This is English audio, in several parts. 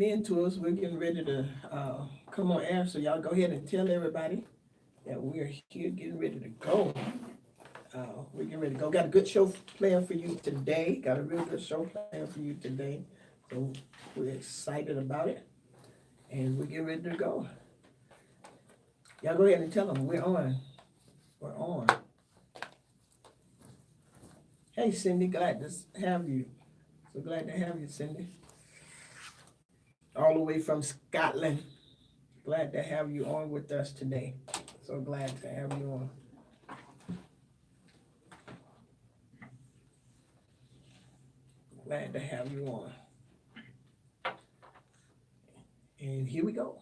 into us. We're getting ready to come on air, so y'all go ahead and tell everybody that we're here getting ready to go. We're getting ready to go. Got a good show planned for you today. Got a real good show planned for you today. So we're excited about it. And we're getting ready to go. Y'all go ahead and tell them we're on. We're on. Hey, Cindy, glad to have you. So glad to have you, Cindy. All the way from Scotland. Glad to have you on with us today. So glad to have you on. Glad to have you on. And here we go.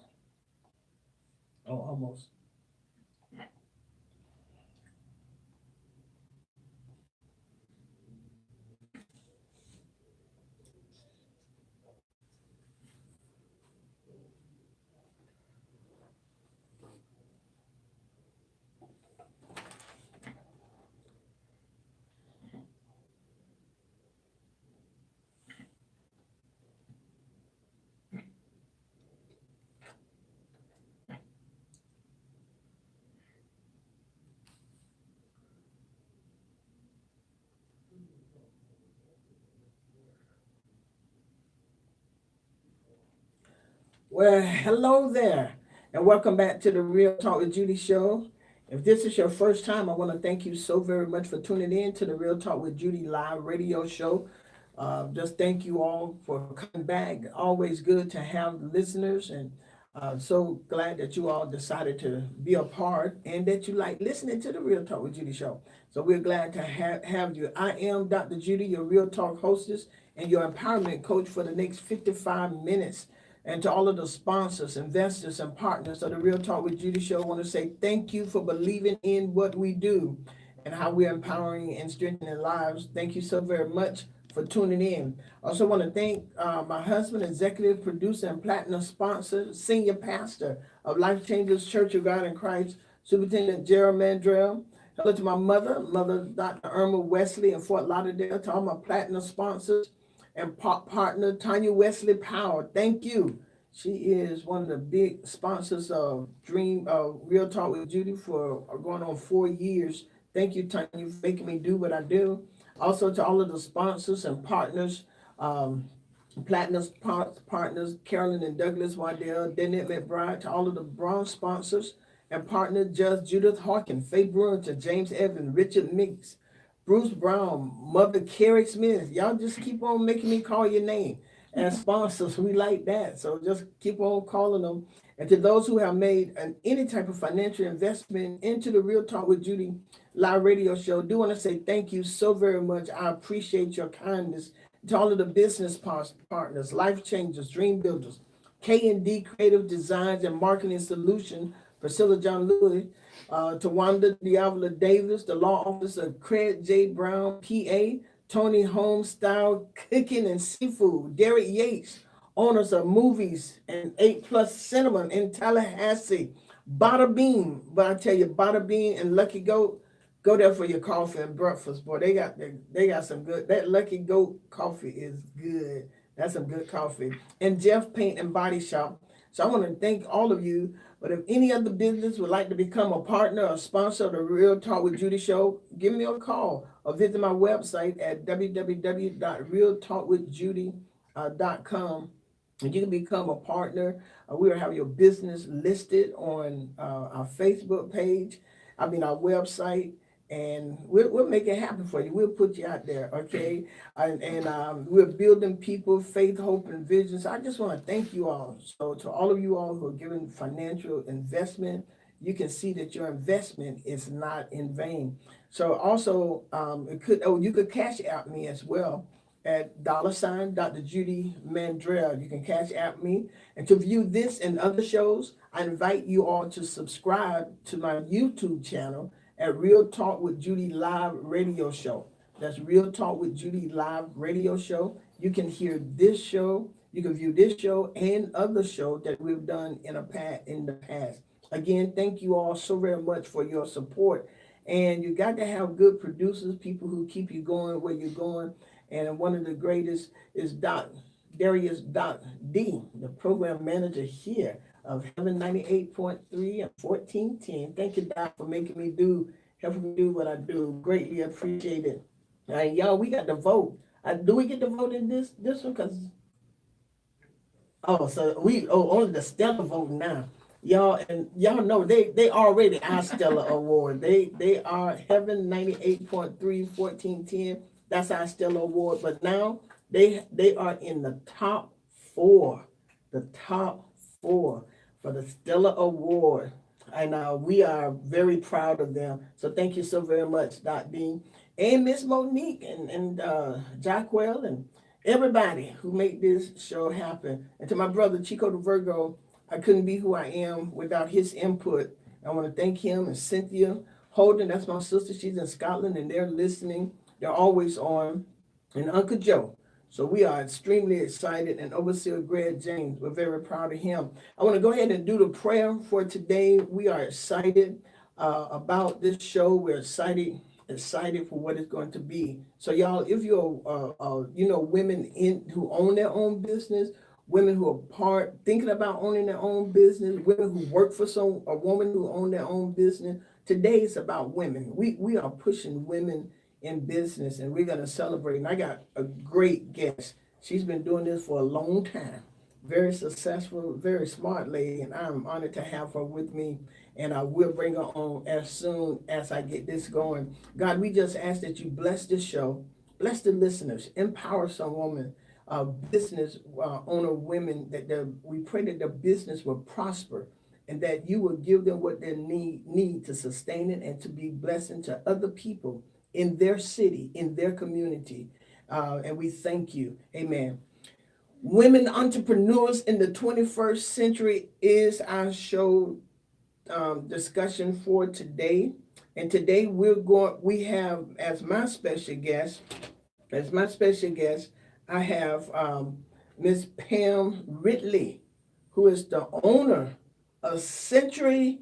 Oh, almost. Well, hello there, and welcome back to the Real Talk with Judy show. If this is your first time, I want to thank you so very much for tuning in to the Real Talk with Judy live radio show. Just thank you all for coming back. Always good to have listeners, and so glad that you all decided to be a part and that you like listening to the Real Talk with Judy show. So we're glad to have you. I am Dr. Judy, your Real Talk hostess and your empowerment coach for the next 55 minutes. And to all of the sponsors, investors, and partners of the Real Talk with Judy show, I want to say thank you for believing in what we do and how we're empowering and strengthening lives. Thank you so very much for tuning in. I also want to thank my husband, executive producer, and platinum sponsor, senior pastor of Life Changers Church of God in Christ, Superintendent Gerald Mandrell. Hello to my Mother Dr. Irma Wesley in Fort Lauderdale, to all my platinum sponsors and partner Tanya Wesley Power. Thank you. She is one of the big sponsors of Real Talk with Judy for going on 4 years. Thank you, Tanya, for making me do what I do. Also to all of the sponsors and partners, Platinum partners, Carolyn and Douglas Waddell, Danette McBride, to all of the bronze sponsors and partner Judge Judith Hawkins, Faye Bruin, to James Evans, Richard Meeks, Bruce Brown, Mother Carrie Smith. Y'all just keep on making me call your name. As sponsors, we like that. So just keep on calling them. And to those who have made any type of financial investment into the Real Talk with Judy live radio show, do want to say thank you so very much. I appreciate your kindness. To all of the business partners, life changers, dream builders, K&D Creative Designs and Marketing Solution, Priscilla John Lewis, to Wanda Diavolo Davis, the law office of Craig J. Brown, PA, Tony Homestyle Cooking and Seafood, Derek Yates, owners of Movies and 8 Plus Cinema in Tallahassee, Bada Bean, but I tell you, Bada Bean and Lucky Goat, go there for your coffee and breakfast, boy. They got some good. That Lucky Goat coffee is good. That's some good coffee. And Jeff Paint and Body Shop. So I want to thank all of you. But if any other business would like to become a partner or sponsor of the Real Talk with Judy show, give me a call or visit my website at www.realtalkwithjudy.com. And you can become a partner. We will have your business listed on our Facebook page. Our website. And we'll make it happen for you. We'll put you out there, okay? And we're building people, faith, hope, and vision. So I just want to thank you all. So to all of you all who are giving financial investment, you can see that your investment is not in vain. So also, you could cash out me as well at $ Dr. Judy Mandrell. You can cash out me. And to view this and other shows, I invite you all to subscribe to my YouTube channel at Real Talk with Judy live radio show. That's Real Talk with Judy live radio show. You can hear this show, you can view this show and other shows that we've done in the past. Again, thank you all so very much for your support. And you got to have good producers, people who keep you going where you're going. And one of the greatest is Darius D, the program manager here of Heaven 98.3 and 1410. Thank you, Doc, for helping me do what I do. Greatly appreciated. Y'all, we got to vote. Do we get to vote in this one? Because only the Stella vote now. Y'all know they already our Stella Award. They are Heaven 98.3 1410. That's our Stella Award. But now they are in the top four. The top four for the Stella Award. And we are very proud of them. So thank you so very much, Dr. Dean. And Miss Monique and Jacquel and everybody who made this show happen. And to my brother Chico the Virgo, I couldn't be who I am without his input. I want to thank him and Cynthia Holden. That's my sister. She's in Scotland and they're listening. They're always on. And Uncle Joe. So we are extremely excited. And Overseer Greg James, we're very proud of him. I want to go ahead and do the prayer for today. We are excited about this show. We're excited for what it's going to be. So y'all, if you're women who own their own business, women who are thinking about owning their own business, women who work for a woman who own their own business, today is about women. We are pushing women in business, and we're going to celebrate. And I got a great guest. She's been doing this for a long time. Very successful, very smart lady, and I'm honored to have her with me. And I will bring her on as soon as I get this going. God, we just ask that you bless this show, bless the listeners, empower some women, business owner women, we pray that their business will prosper and that you will give them what they need to sustain it and to be blessing to other people in their city, in their community. And we thank you. Amen. Women entrepreneurs in the 21st century is our show discussion for today. And today we have as my special guest, I have Miss Pam Ridley, who is the owner of Century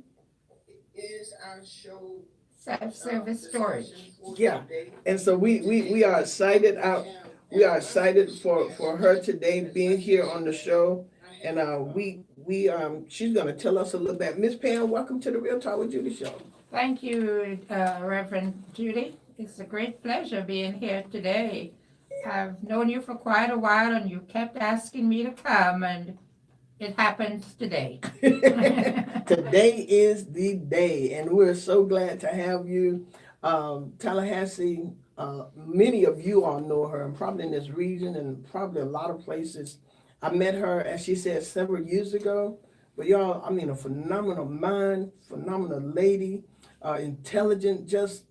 is our show self-service storage. Yeah, and so we are excited we are excited for her today being here on the show, and she's going to tell us a little bit. Miss Pam, welcome to the Real Talk with Judy show. Thank you, Reverend Judy. It's a great pleasure being here today. I've known you for quite a while, and you kept asking me to come, and it happens today. Today is the day, and we're so glad to have you. Tallahassee, many of you all know her, and probably in this region and probably a lot of places. I met her, as she said, several years ago. But y'all, a phenomenal mind, phenomenal lady, intelligent, just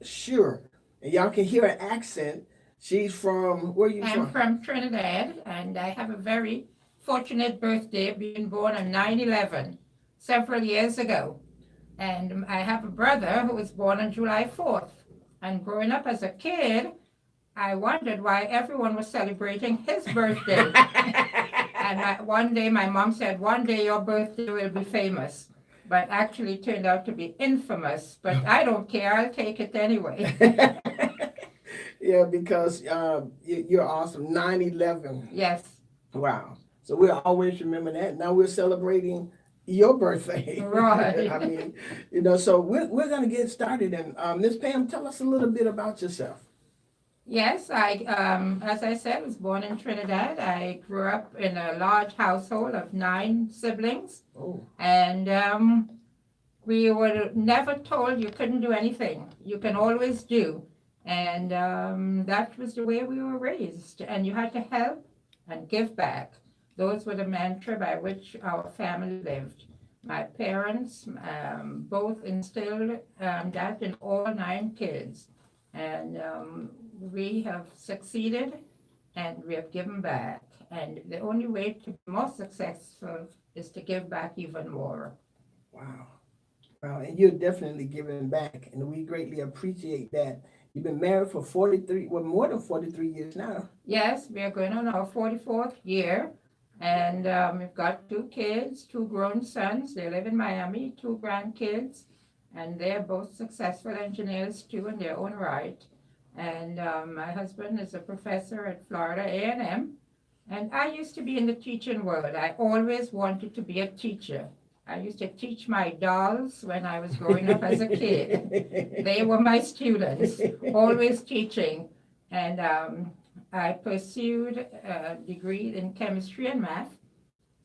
sure. And y'all can hear her accent. She's from, where are you from? I'm from Trinidad, and I have a very fortunate birthday, being born on 9/11 several years ago. And I have a brother who was born on July 4th. And growing up as a kid, I wondered why everyone was celebrating his birthday. And one day my mom said, one day your birthday will be famous. But actually it turned out to be infamous. But I don't care, I'll take it anyway. Yeah, because you're awesome. 9/11. Yes. Wow. So we'll always remember that. Now we're celebrating your birthday. Right. So we're going to get started. And Ms. Pam, tell us a little bit about yourself. Yes, as I said, was born in Trinidad. I grew up in a large household of 9 siblings. Oh. And we were never told you couldn't do anything. You can always do. And that was the way we were raised. And you had to help and give back. Those were the mantra by which our family lived. My parents both instilled that in all 9 kids. And we have succeeded and we have given back. And the only way to be more successful is to give back even more. Wow. And you're definitely giving back. And we greatly appreciate that. You've been married for more than 43 years now. Yes, we are going on our 44th year. And we've got 2 kids, 2 grown sons. They live in Miami, 2 grandkids. And they're both successful engineers too in their own right. And my husband is a professor at Florida A&M. And I used to be in the teaching world. I always wanted to be a teacher. I used to teach my dolls when I was growing up as a kid. They were my students, always teaching. And I pursued a degree in chemistry and math.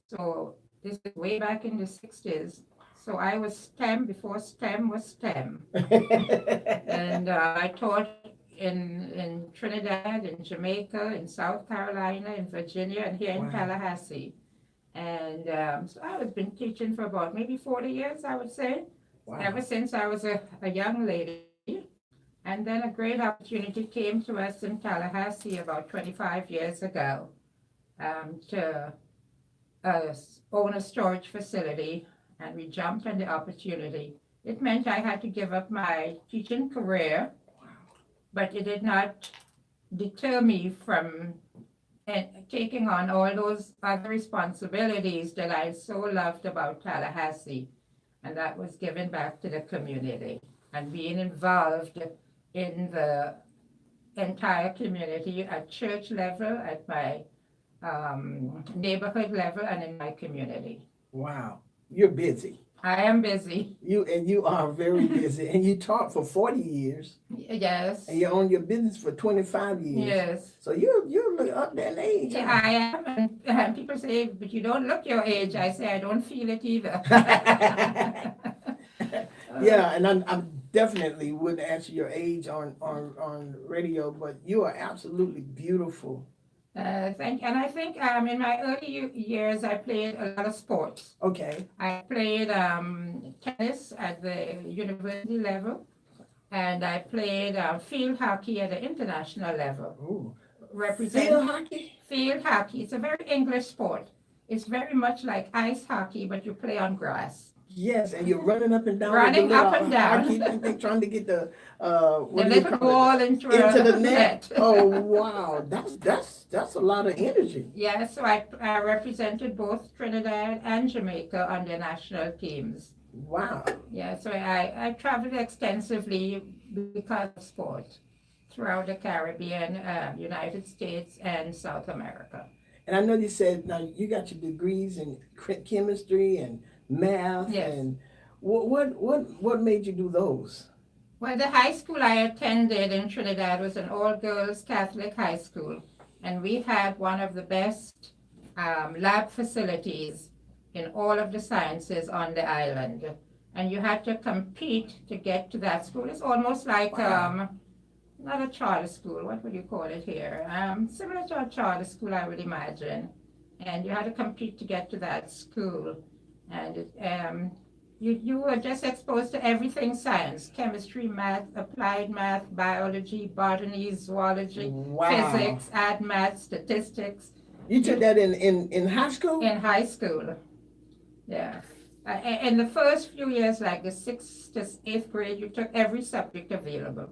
So this is way back in the 60s. So I was STEM before STEM was STEM. And I taught in Trinidad, in Jamaica, in South Carolina, in Virginia, and here in Wow. Tallahassee. And so I've been teaching for about maybe 40 years, I would say, ever Wow. since I was a young lady. And then a great opportunity came to us in Tallahassee about 25 years ago to own a storage facility, and we jumped on the opportunity. It meant I had to give up my teaching career, but it did not deter me from taking on all those other responsibilities that I so loved about Tallahassee, and that was giving back to the community and being involved in the entire community at church level, at my neighborhood level, and in my community. Wow. You're busy. I am busy. You are very busy, and you taught for 40 years, Yes. and you own your business for 25 years. Yes. So you're up there in age. Yeah, I am. And people say, but you don't look your age. I say, I don't feel it either. Yeah, and I definitely wouldn't answer your age on radio, but you are absolutely beautiful. And I think in my early years, I played a lot of sports. Okay. I played tennis at the university level, and I played field hockey at the international level. Ooh. Represent Field hockey? Field hockey. It's a very English sport. It's very much like ice hockey, but you play on grass. Yes, and you're running up and down. Running with the up little and down. hockey thing, trying to get the The what do you little call it? ball into Into the net. Oh wow, that's a lot of energy. Yeah, so I represented both Trinidad and Jamaica on the national teams. Wow. Yeah, so I traveled extensively because of sport throughout the Caribbean, United States, and South America. And I know you said now you got your degrees in chemistry and math. Yes. And what made you do those? Well, the high school I attended in Trinidad was an all-girls Catholic high school, and we had one of the best lab facilities in all of the sciences on the island. And you had to compete to get to that school. It's almost like Wow. not a charter school, what would you call it here? Similar to a charter school, I would imagine. And you had to compete to get to that school. And you were just exposed to everything science: chemistry, math, applied math, biology, botany, zoology, Wow. physics, ag math, statistics. You took that in high school? In high school, yeah. In the first few years, like the 6th to 8th grade, you took every subject available.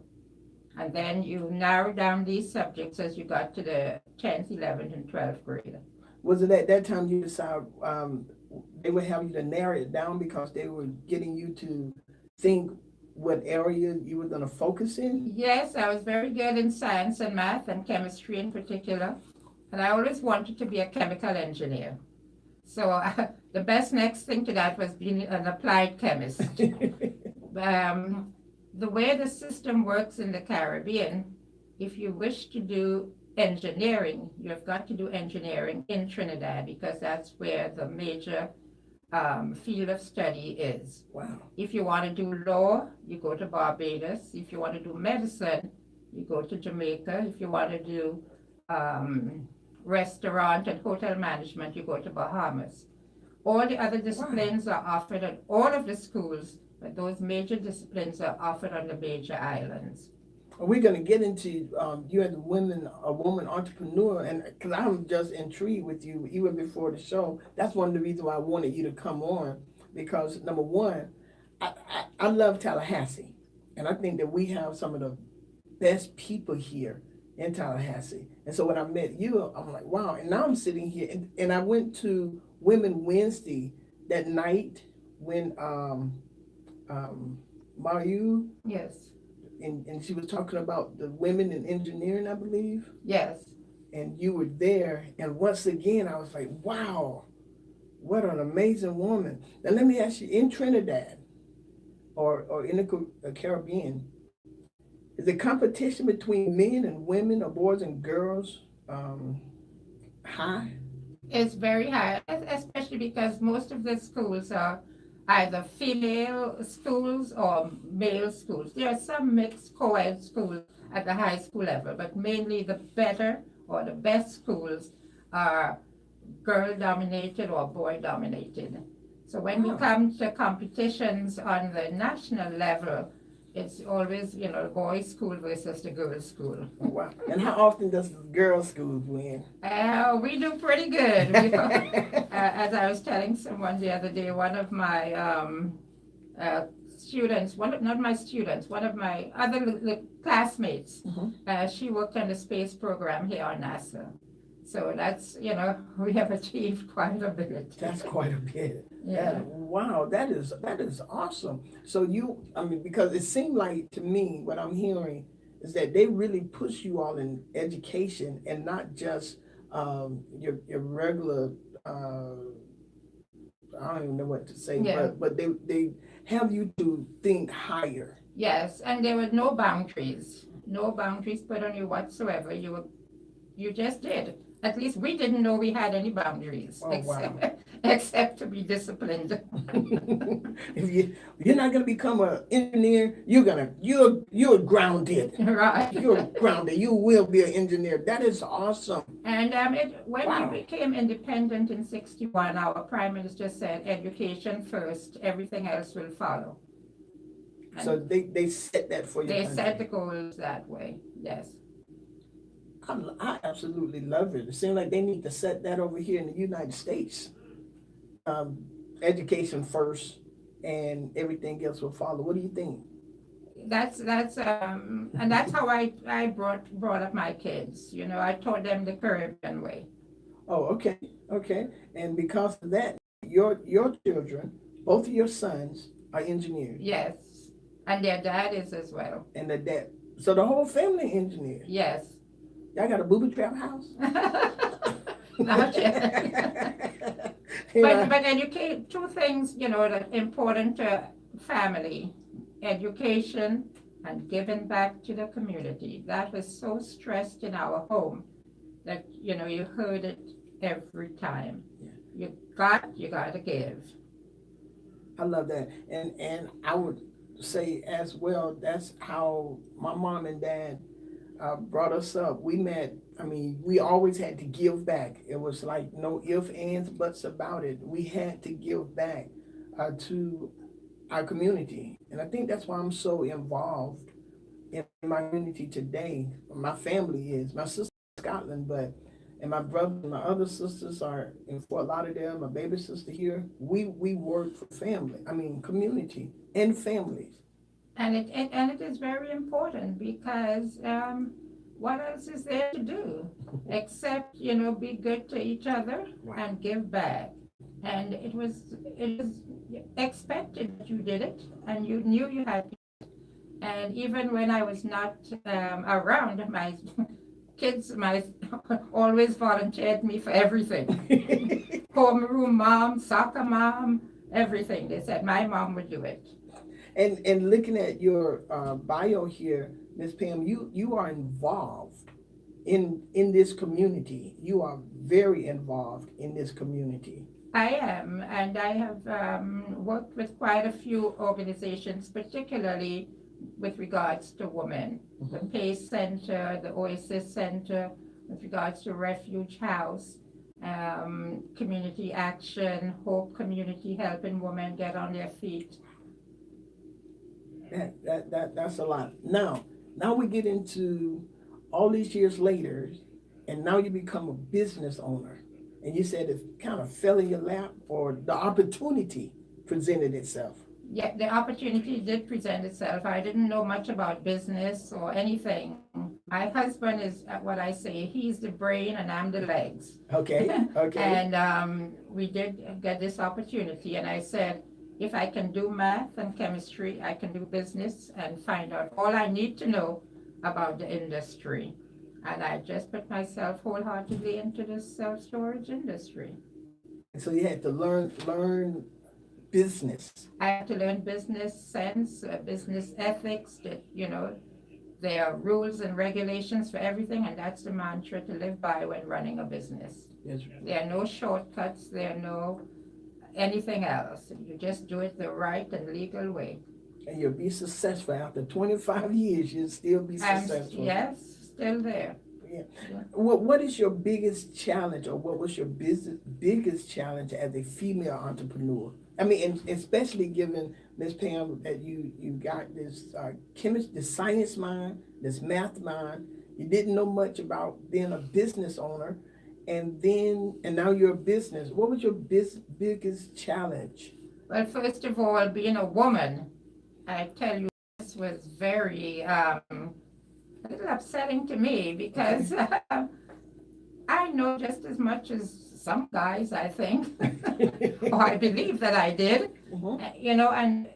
And then you narrowed down these subjects as you got to the 10th, 11th, and 12th grade. Was it at that time you decided they would have you to narrow it down because they were getting you to think what area you were going to focus in? Yes, I was very good in science and math and chemistry in particular. And I always wanted to be a chemical engineer. So the best next thing to that was being an applied chemist. The way the system works in the Caribbean, if you wish to do engineering, you've got to do engineering in Trinidad because that's where the major field of study is. Wow. If you want to do law, you go to Barbados. If you want to do medicine, you go to Jamaica. If you want to do restaurant and hotel management, you go to Bahamas. All the other disciplines are offered at all of the schools, but those major disciplines are offered on the major islands. We're going to get into you as a woman entrepreneur, and because I'm just intrigued with you even before the show. That's one of the reasons why I wanted you to come on, because number one, I love Tallahassee, and I think that we have some of the best people here in Tallahassee. And so when I met you, I'm like, wow. And now I'm sitting here, and I went to Women Wednesday that night when Mayu, Yes, and she was talking about the women in engineering, I believe. yes. and you were there. And once again, I was like, wow, what an amazing woman. Now, let me ask you, in Trinidad or in the Caribbean, is the competition between men and women or boys and girls high? It's very high, especially because most of the schools are either female schools or male schools. There are some mixed co-ed schools at the high school level, but mainly the better or the best schools are girl dominated or boy dominated. So when we Wow. come to competitions on the national level, it's always, boys' school versus the girls' school. Oh, wow. And how often does the girls' schools win? We do pretty good. As I was telling someone the other day, one of my students, not my students, one of my other classmates, she worked on the space program here on NASA. So that's, we have achieved quite a bit. That's quite a bit. Yeah. Wow, that is awesome. So because it seemed like to me, what I'm hearing is that they really push you all in education and not just your regular. I don't even know what to say, Yeah. but they have you to think higher. Yes, and there were no boundaries put on you whatsoever. You just did. At least we didn't know we had any boundaries, Oh, wow. except to be disciplined. If you're not gonna become an engineer, you're grounded. Right. You're grounded. You will be an engineer. That is awesome. And when Wow. we became independent in '61, our prime minister said, "Education first, everything else will follow." And So they set that for you. they set the goals that way. Yes. I absolutely love it. It seems like they need to set that over here in the United States. Education first, and everything else will follow. What do you think? And that's how I brought up my kids. I taught them the Caribbean way. Oh, okay. And because of that, your children, both of your sons, are engineers. Yes, and their dad is as well. And the dad. So the whole family engineers. Yes. Y'all got a booby trap house? Not yet. But educate, two things, that are important to family: education and giving back to the community. That was so stressed in our home that you heard it every time. Yeah. You got to give. I love that. And I would say as well, that's how my mom and dad brought us up. We met, we always had to give back. It was like no ifs, ands, buts about it. We had to give back to our community. And I think that's why I'm so involved in my community today. My family is, my sister in Scotland, and my brother and my other sisters are in Fort Lauderdale, my baby sister here. We work for family, community and families. And it is very important because what else is there to do except be good to each other and give back. And it was expected that you did it, and you knew you had to. And even when I was not around, my kids always volunteered me for everything. Homeroom mom, soccer mom, everything. They said my mom would do it. And looking at your bio here, Ms. Pam, you are involved in this community. You are very involved in this community. I am, and I have worked with quite a few organizations, particularly with regards to women. Mm-hmm. The PACE Center, the Oasis Center, with regards to Refuge House, Community Action, Hope Community, helping women get on their feet. That's a lot. Now we get into all these years later, and now you become a business owner. And you said it kind of fell in your lap, or the opportunity presented itself. Yeah, the opportunity did present itself. I didn't know much about business or anything. My husband is what I say, he's the brain and I'm the legs. Okay. And we did get this opportunity, and I said, if I can do math and chemistry, I can do business and find out all I need to know about the industry. And I just put myself wholeheartedly into this self-storage industry. And so you had to learn business. I had to learn business sense, business ethics, that, there are rules and regulations for everything, and that's the mantra to live by when running a business. Yes. There are no shortcuts, there are no anything else. You just do it the right and legal way. And you'll be successful. After 25 years, you'll still be successful. Yes, still there. Yeah. Yeah. What is your biggest challenge, or what was your biggest challenge as a female entrepreneur? I mean, and especially given, Miss Pam, that you got this this science mind, this math mind. You didn't know much about being a business owner, and now you're a business. What was your biggest challenge? Well, first of all, being a woman, I tell you, this was very a little upsetting to me because I know just as much as some guys, I think, or I believe that I did, and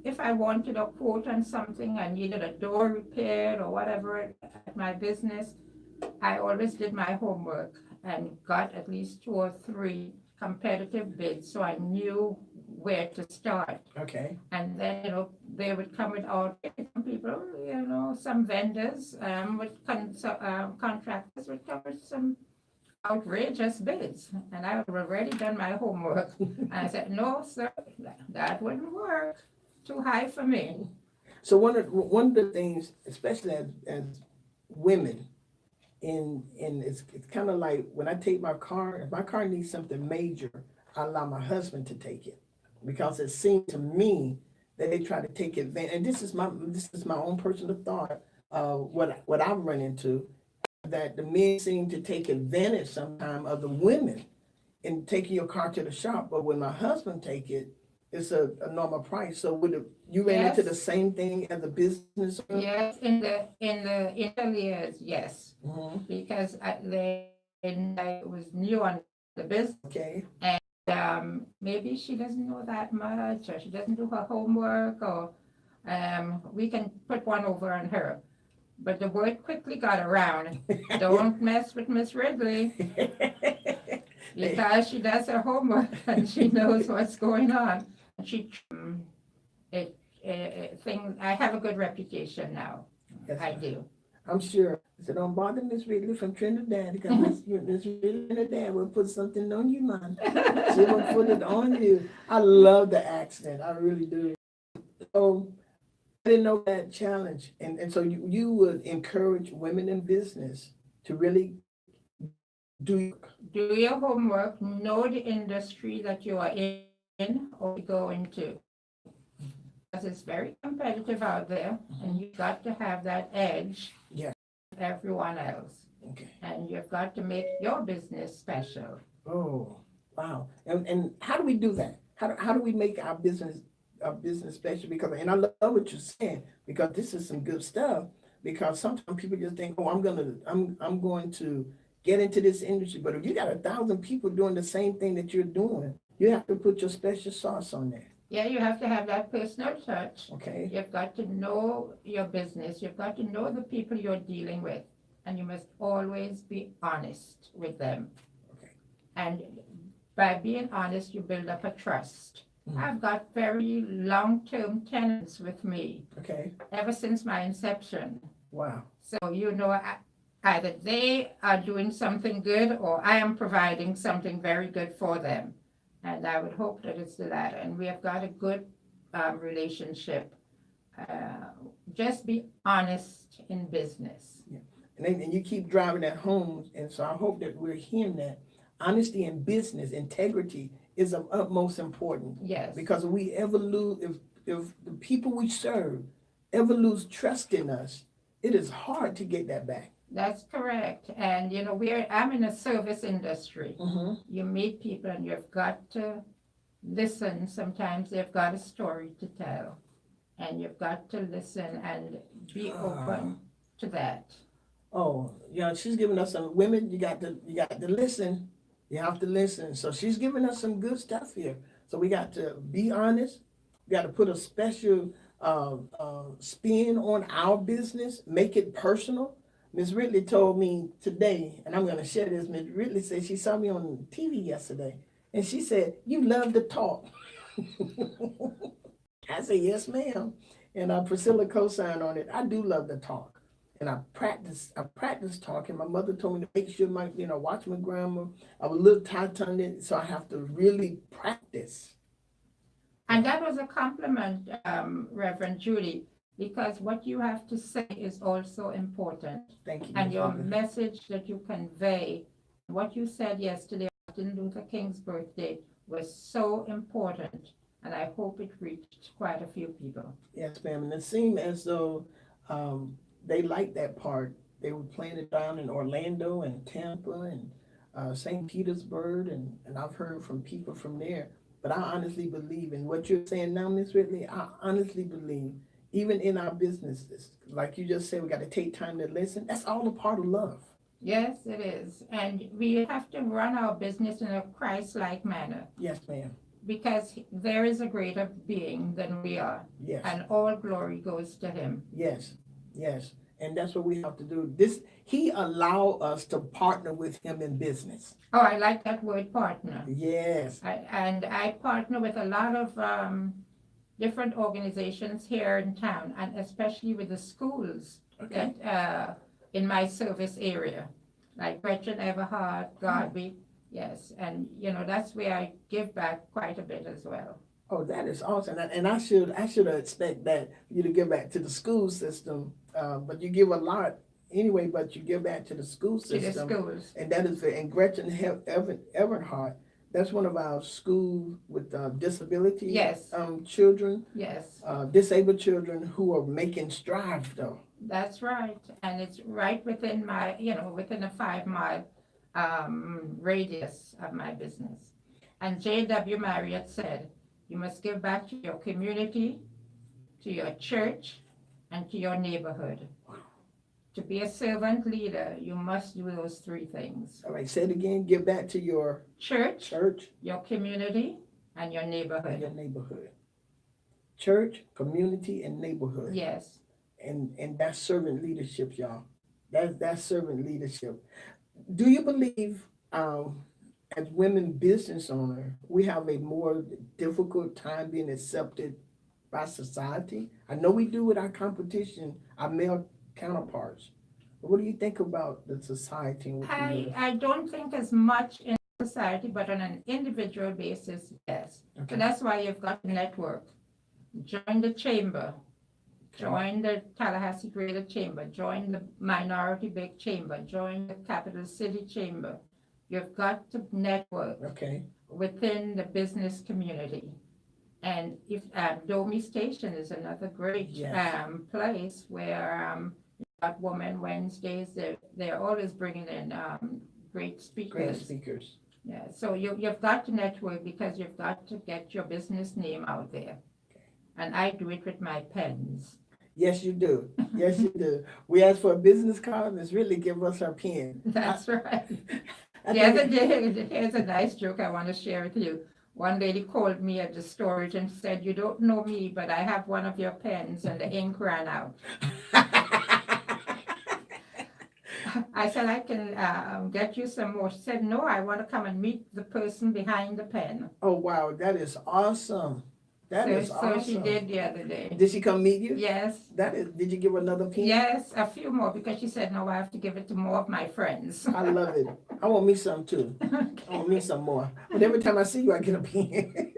if I wanted a quote on something, I needed a door repaired or whatever at my business, I always did my homework and got at least 2 or 3 competitive bids, so I knew where to start. Okay. And then, they would come with some people, some vendors, contractors would come with some outrageous bids. And I had already done my homework. And I said, no, sir, that wouldn't work. Too high for me. So one of the things, especially as women, it's kind of like when I take my car, if my car needs something major, I allow my husband to take it, because it seems to me that they try to take advantage. And this is my own personal thought. What I've run into, that the men seem to take advantage sometimes of the women in taking your car to the shop. But when my husband take it, it's a normal price. So you ran into the same thing as a business owner? Yes, in the early years, yes, because I was new on the business. Okay. And maybe she doesn't know that much, or she doesn't do her homework, or we can put one over on her. But the word quickly got around. Don't mess with Miss Ridley, because she does her homework and she knows what's going on. I have a good reputation now. Yes, I do. I'm sure. So don't bother Miss Ridley from Trinidad, because Miss Ridley Trinidad will put something on you, man. She will put it on you. I love the accent. I really do. So I didn't know that challenge. And so you would encourage women in business to really do your homework, know the industry that you are in or go into. Because it's very competitive out there, and you've got to have that edge. Yeah. Everyone else. Okay. And you've got to make your business special. Oh, wow. And how do we do that? How do we make our business special? Because, and I love what you're saying, because this is some good stuff. Because sometimes people just think, oh, I'm going to get into this industry. But if you got 1,000 people doing the same thing that you're doing, you have to put your special sauce on there. Yeah, you have to have that personal touch. Okay. You've got to know your business. You've got to know the people you're dealing with. And you must always be honest with them. Okay. And by being honest, you build up a trust. I've got very long-term tenants with me. Okay. Ever since my inception. Wow. So, either they are doing something good, or I am providing something very good for them. And I would hope that it's that. And we have got a good relationship. Just be honest in business. Yeah. And you keep driving that home. And so I hope that we're hearing that. Honesty in business, integrity is of utmost importance. Yes. Because if we ever lose, if the people we serve ever lose trust in us, it is hard to get that back. That's correct. And, I'm in a service industry. You meet people and you've got to listen. Sometimes they've got a story to tell. And you've got to listen and be open to that. Oh, she's giving us some women. You got to listen. You have to listen. So she's giving us some good stuff here. So we got to be honest. We got to put a special spin on our business. Make it personal. Miss Ridley told me today, and I'm going to share this. Miss Ridley said she saw me on TV yesterday, and she said, "You love to talk." I said, "Yes, ma'am." And Priscilla co-signed on it. I do love to talk, and I practice talking. My mother told me to make sure watch my grammar. I was a little tight-tongued, so I have to really practice. And that was a compliment, Reverend Judy, because what you have to say is also important. Thank you. And Miss your Ridley. message that you convey, what you said yesterday, Martin Luther King's birthday, was so important. And I hope it reached quite a few people. Yes, ma'am. And it seemed as though they liked that part. They were playing it down in Orlando and Tampa and St. Petersburg, and I've heard from people from there. But I honestly believe in what you're saying now, Miss Ridley. I honestly believe, even in our businesses, like you just said, we got to take time to listen. That's all a part of love. Yes, it is. And we have to run our business in a Christ-like manner. Yes, ma'am. Because there is a greater being than we are. Yes. And all glory goes to him. Yes, yes. And that's what we have to do. He allow us to partner with him in business. Oh, I like that word, partner. Yes. I partner with a lot of different organizations here in town, and especially with the schools Okay. that in my service area, like Gretchen Everhart, Godby. Yes, and that's where I give back quite a bit as well. Oh, that is awesome. And I should expect that you to give back to the school system, but you give a lot anyway. But you give back to the school To the system, schools. and that is and Gretchen Everhart. That's one of our schools with disability. Yes. Children. Yes. Disabled children who are making strides though. That's right, and it's right within my within a 5-mile radius of my business. And J.W. Marriott said, you must give back to your community, to your church, and to your neighborhood. To be a servant leader, you must do those 3 things. All right, say it again. Give back to your Church, church your community, and your and neighborhood. your neighborhood. Church, community, and neighborhood. Yes. And that's servant leadership, y'all. That's servant leadership. Do you believe, as women business owners, we have a more difficult time being accepted by society? I know we do with our competition, our male counterparts. But what do you think about the society? In which we live? I don't think as much in society, but on an individual basis, yes. Okay. So that's why you've got to network. Join the chamber. Join the Tallahassee Greater Chamber. Join the Minority Big Chamber. Join the Capital City Chamber. You've got to network Okay. within the business community. And if Domi Station is another great Yes. place where you've got Women Wednesdays. They're always bringing in great speakers. Great speakers. Yeah, so you've got to network because you've got to get your business name out there. And I do it with my pens. Yes, you do. Yes, you do. We ask for a business card, Miss Ridley give us her pen. That's right. I The other think- day, here's a nice joke I want to share with you. One lady called me at the storage and said, you don't know me, but I have one of your pens and the ink ran out. I said, I can get you some more. She said, no, I want to come and meet the person behind the pen. Oh, wow, that is awesome. That is awesome. So she did the other day. Did she come meet you? Yes. Did you give her another pen? Yes, a few more because she said, no, I have to give it to more of my friends. I love it. I want me some too. I want me some more. But every time I see you, I get a pen.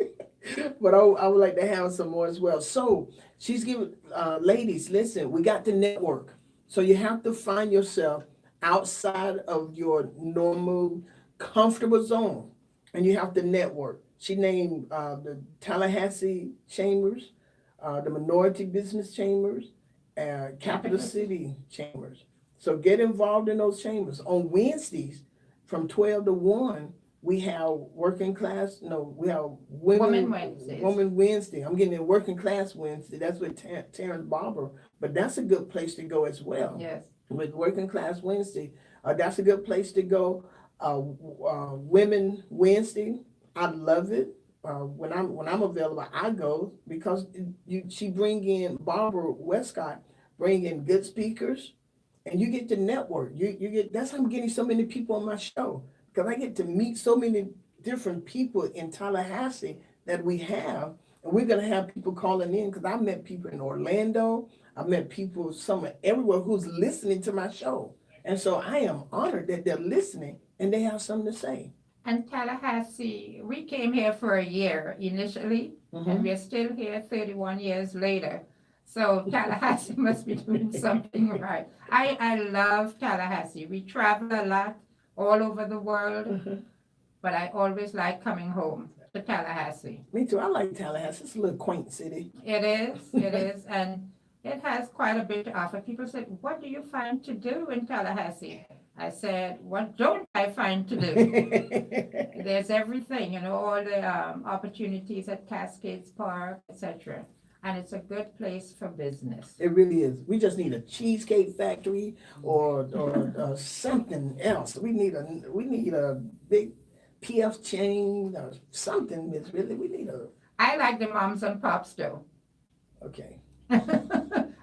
But I would like to have some more as well. So she's giving, ladies, listen, we got to network. So you have to find yourself outside of your normal, comfortable zone. And you have to network. She named the Tallahassee Chambers, the Minority Business Chambers, Capital City Chambers. So get involved in those chambers. On Wednesdays, from 12 to 1, we have working class, we have Women Wednesdays. Women Wednesday. I'm getting a working class Wednesday. That's with Terrence Barber. But that's a good place to go as well. Yes. With working class Wednesday. That's a good place to go. Women Wednesday. I love it. When I'm available, I go because she bring in Barbara Westcott, bring in good speakers, and you get to network. You get, that's how I'm getting so many people on my show, because I get to meet so many different people in Tallahassee that we have, and we're gonna have people calling in, because I met people in Orlando, I met people somewhere everywhere who's listening to my show, and so I am honored that they're listening and they have something to say. And Tallahassee, we came here for a year initially, and Mhm. we're still here 31 years later. So Tallahassee must be doing something right. I love Tallahassee. We travel a lot all over the world, Mhm. but I always like coming home to Tallahassee. Me too. I like Tallahassee. It's a little quaint city. It is, and it has quite a bit to offer. People said, "What do you find to do in Tallahassee?" I said, "What don't I find to do?" There's everything, all the opportunities at Cascades Park, etc. And it's a good place for business. It really is. We just need a cheesecake factory or something else. We need a big PF chain or something. Miss Really, we need a I like the moms and pops though. okay.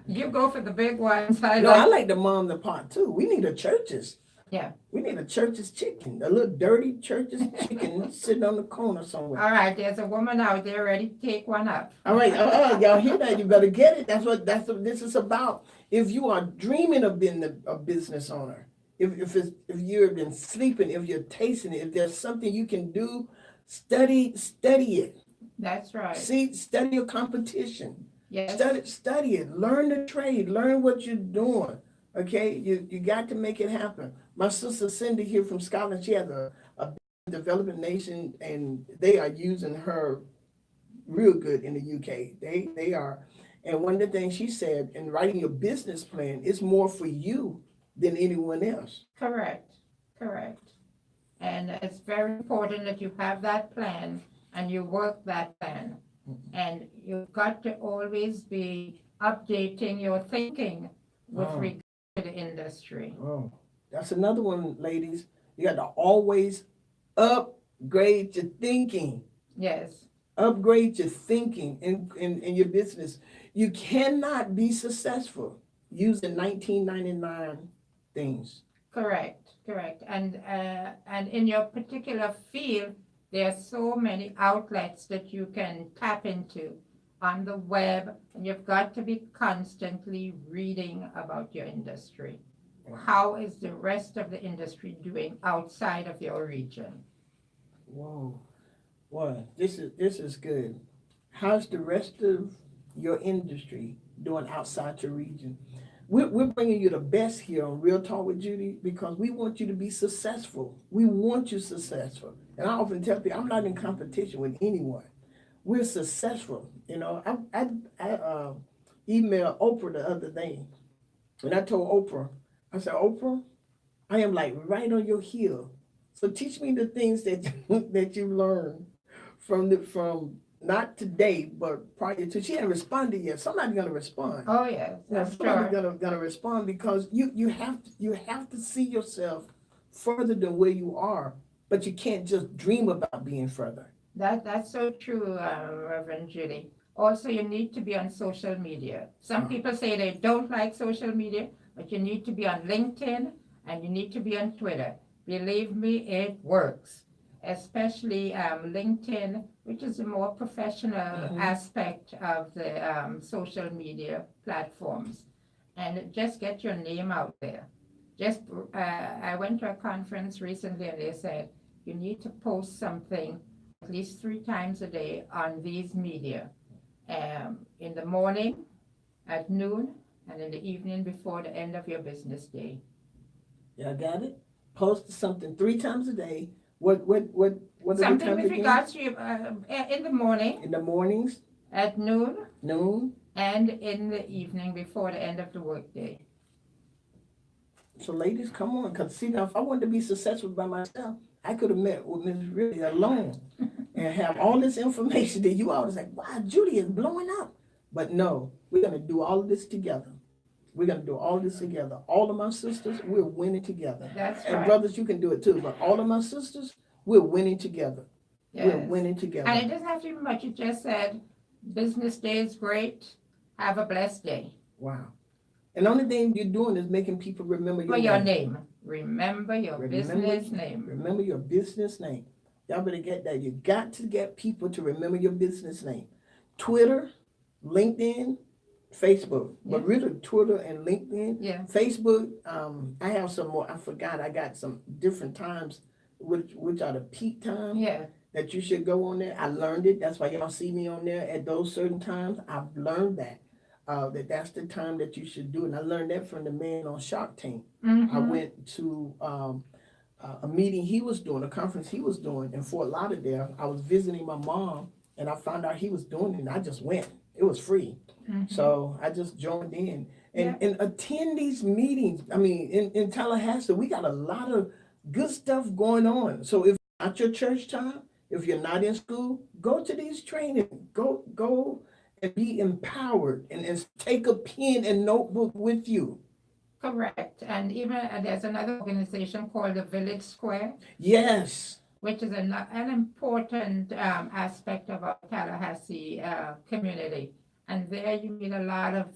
You go for the big ones. No, I like the mom and pop too. We need a church's. Yeah. We need a church's chicken, a little dirty church's chicken sitting on the corner somewhere. All right, there's a woman out there ready to take one up. All right, y'all hear that? You better get it. That's what this is about. If you are dreaming of being a business owner, if you've been sleeping, if you're tasting it, if there's something you can do, study it. That's right. Study your competition. Yes. Study it. Learn the trade. Learn what you're doing. Okay, you got to make it happen. My sister Cindy here from Scotland, she has a developing nation, and they are using her real good in the UK. They are. And one of the things she said in writing your business plan is more for you than anyone else. Correct. And it's very important that you have that plan and you work that plan. And you've got to always be updating your thinking with regard to the industry. Oh, that's another one, ladies. You got to always upgrade your thinking. Yes. Upgrade your thinking in your business. You cannot be successful using 1999 things. Correct. And in your particular field, there are so many outlets that you can tap into on the web, and you've got to be constantly reading about your industry. How is the rest of the industry doing outside of your region? Whoa. Well, this is good. How's the rest of your industry doing outside your region? We're bringing you the best here on Real Talk with Judy because we want you to be successful. We want you successful. And I often tell people, I'm not in competition with anyone. We're successful. I emailed Oprah the other day, and I told Oprah, I said, Oprah, I am like right on your heel. So teach me the things that you learned from not today, but prior to. She hadn't responded yet. Somebody's gonna respond. Oh yes, I'm Somebody's sure. gonna respond because you have to see yourself further than where you are, but you can't just dream about being further. That's so true, Reverend Judy. Also, you need to be on social media. Some people say they don't like social media, but you need to be on LinkedIn and you need to be on Twitter. Believe me, it works. Especially LinkedIn, which is a more professional aspect of the social media platforms. And just get your name out there. I went to a conference recently and they said, you need to post something at least 3 times a day on these media. In the morning, at noon, and in the evening before the end of your business day. Yeah, I got it. Post something 3 times a day. What are the Something times with again? regards to in the morning, In the mornings, at noon, noon. and in the evening before the end of the workday. So ladies, come on, because see now, if I wanted to be successful by myself, I could have met with Miss Really alone and have all this information that you always like, wow, Judy is blowing up. But no, we're gonna do all of this together. We're gonna do all this together. All of my sisters, we're winning together. That's And right. brothers, you can do it too. But all of my sisters, we're winning together. We're Yes. winning together. And it doesn't have to be much. You just said, business day is great. Have a blessed day. Wow. And the only thing you're doing is making people remember For your your name. name. Remember your business name. Remember your business name. Y'all better get that. You got to get people to remember your business name. Twitter, LinkedIn, Facebook. But Yeah. really Twitter and LinkedIn. Yeah. Facebook, I have some more. I forgot. I got some different times, which are the peak time Yeah. that you should go on there. I learned it. That's why y'all see me on there at those certain times. I've learned that. That's the time that you should do it. And I learned that from the man on Shark Tank. I went to a meeting he was doing, a conference he was doing in Fort Lauderdale. I was visiting my mom, and I found out he was doing it, and I just went. It was free. So I just joined in. And attend these meetings. I mean, in Tallahassee, we got a lot of good stuff going on. So if not your church time, if you're not in school, go to these trainings. Go and be empowered and take a pen and notebook with you. Correct. And even there's another organization called the Village Square, Yes. which is an important aspect of our Tallahassee community. And there you meet a lot of,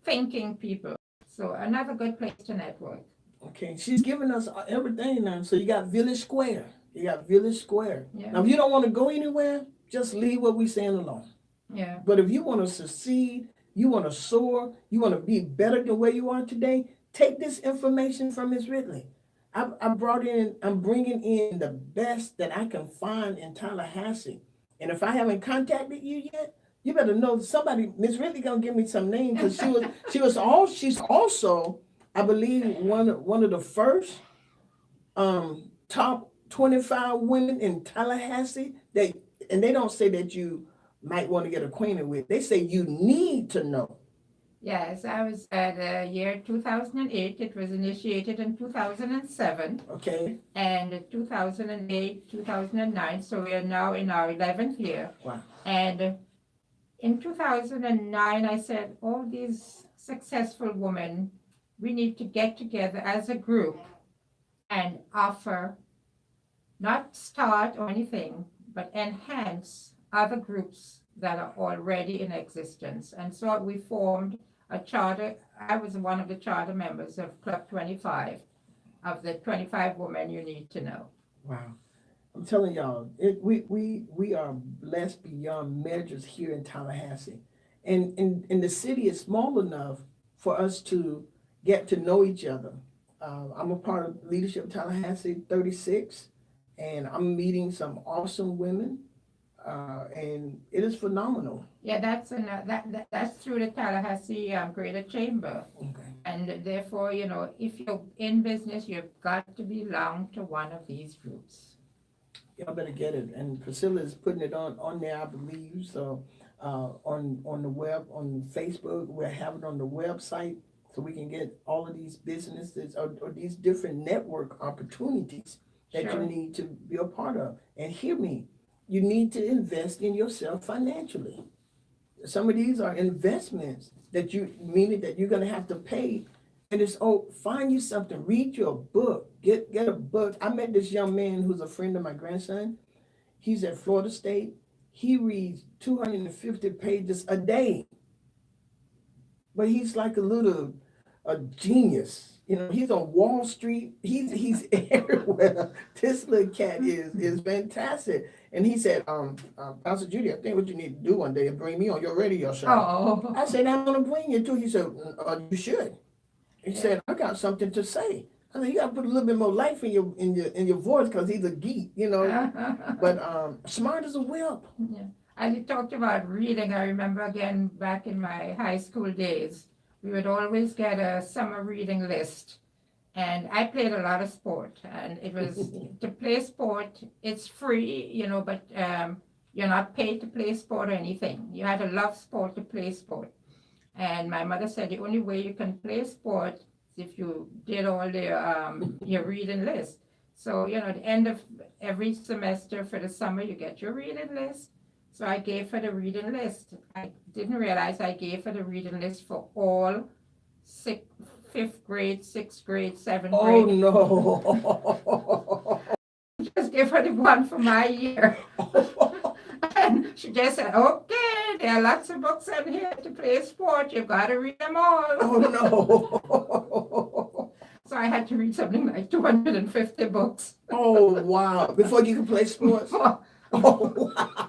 thinking people. So another good place to network. Okay, she's giving us everything now. So you got Village Square. You got Village Square. Yeah. Now, if you don't want to go anywhere, just leave what we're saying alone. Yeah. But if you want to succeed, you want to soar, you want to be better than where you are today, take this information from Ms. Ridley. I'm bringing in the best that I can find in Tallahassee. And if I haven't contacted you yet, you better know somebody. Ms. Ridley gonna give me some names because she's also, I believe, one of the first top 25 women in Tallahassee. And they don't say that you might want to get acquainted with. They say you need to know. Yes, I was at the year 2008. It was initiated in 2007. Okay. And 2008, 2009. So we are now in our 11th year. Wow. And in 2009, I said, all these successful women, we need to get together as a group and offer, not start or anything, but enhance other groups that are already in existence. And so we formed a charter. I was one of the charter members of Club 25, of the 25 women you need to know. Wow. I'm telling y'all, we are blessed beyond measures here in Tallahassee. And the city is small enough for us to get to know each other. I'm a part of Leadership Tallahassee 36, and I'm meeting some awesome women, and it is phenomenal. Yeah, that's through the Tallahassee Greater Chamber. Okay. And therefore, if you're in business, you've got to belong to one of these groups. Y'all better get it. And Priscilla is putting it on there, I believe. So on the web, on Facebook, we're having it on the website so we can get all of these businesses or these different network opportunities that Sure. you need to be a part of. And hear me, you need to invest in yourself financially. Some of these are investments that meaning that you're going to have to pay. And it's, find you something, read your book, get a book. I met this young man who's a friend of my grandson. He's at Florida State. He reads 250 pages a day. But he's like a genius. He's on Wall Street. He's everywhere. This little cat is fantastic. And he said, Pastor Judy, I think what you need to do one day is bring me on your radio show. Oh. I said, I'm going to bring you too. He said, you should. He said, I got something to say. I said, you got to put a little bit more life in your voice because he's a geek, But smart as a whip. Yeah. As you talked about reading, I remember again back in my high school days, we would always get a summer reading list. And I played a lot of sport. And it was to play sport, it's free, but you're not paid to play sport or anything. You had to love sport to play sport. And my mother said the only way you can play sport is if you did all your reading list. So, at the end of every semester for the summer, you get your reading list. So I gave her the reading list. I didn't realize I gave her the reading list for all 5th grade, 6th grade, 7th grade. Oh, no. Just give her the one for my year. And she just said, okay, there are lots of books on here to play sport. You've got to read them all. Oh, no. So I had to read something like 250 books. Oh, wow. Before you can play sports? Oh, wow.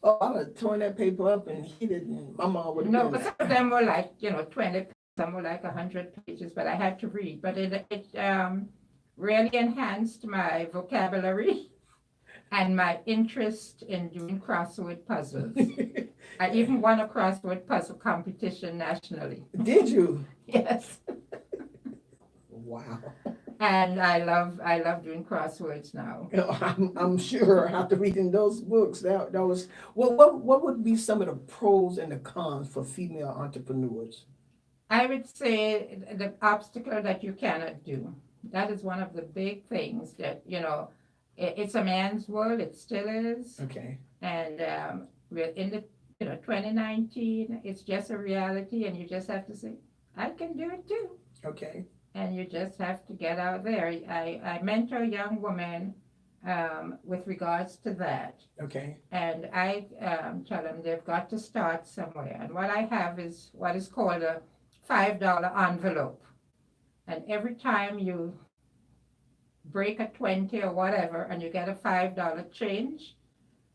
Oh, I would have torn that paper up and hid it, and my mom would have No, been but some of them were like, 20, some were like 100 pages, but I had to read. But it really enhanced my vocabulary and my interest in doing crossword puzzles. I even won a crossword puzzle competition nationally. Did you? Yes. Wow. And I love doing crosswords now. I'm sure after reading those books, that was what would be some of the pros and the cons for female entrepreneurs? I would say the obstacle that you cannot do. That is one of the big things that, it's a man's world, it still is. Okay. And we're in the 2019, it's just a reality, and you just have to say, I can do it too. Okay. And you just have to get out there. I mentor young women with regards to that. Okay. And I tell them they've got to start somewhere. And what I have is what is called a $5 envelope. And every time you break a 20 or whatever, and you get a $5 change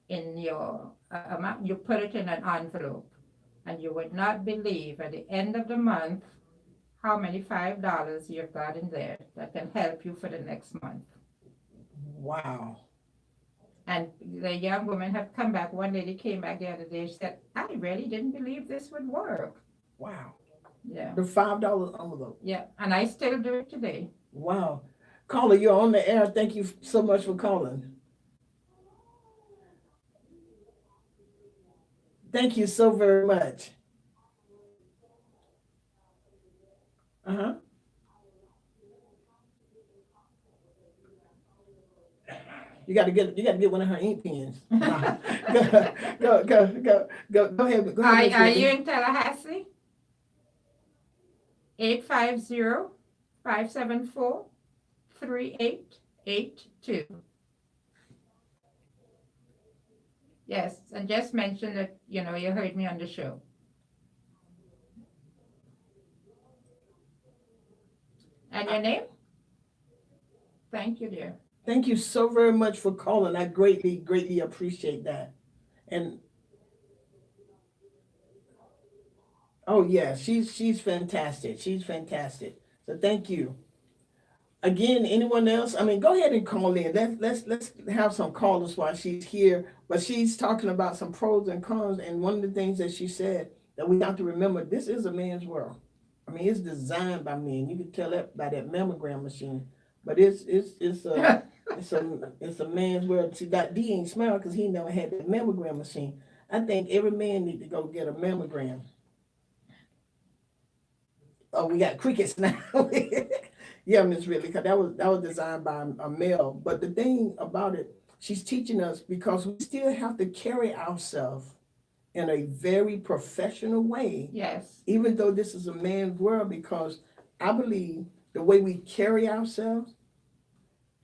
in your amount, you put it in an envelope. And you would not believe at the end of the month how many $5 you've got in there that can help you for the next month. Wow. And the young women have come back. One lady came back the other day. She said, I really didn't believe this would work. Wow. Yeah. The $5 envelope. Yeah. And I still do it today. Wow. Caller, you're on the air. Thank you so much for calling. Thank you so very much. Uh-huh. You got to get one of her ink pens. Go ahead. Are you in Tallahassee? 850-574-3882. Yes, and just mention that, you heard me on the show. And your name? Thank you, dear. Thank you so very much for calling. I greatly appreciate that. And oh yeah, she's fantastic. She's fantastic. So thank you. Again, anyone else? I mean, go ahead and call in. Let's have some callers while she's here. But she's talking about some pros and cons, and one of the things that she said that we have to remember, this is a man's world. I mean, it's designed by men. You can tell that by that mammogram machine. But it's a man's world. See, that D ain't smart because he never had that mammogram machine. I think every man need to go get a mammogram. Oh, we got crickets now. Yeah, Miss Ridley, because that was designed by a male. But the thing about it, she's teaching us because we still have to carry ourselves in a very professional way. Yes. Even though this is a man's world, because I believe the way we carry ourselves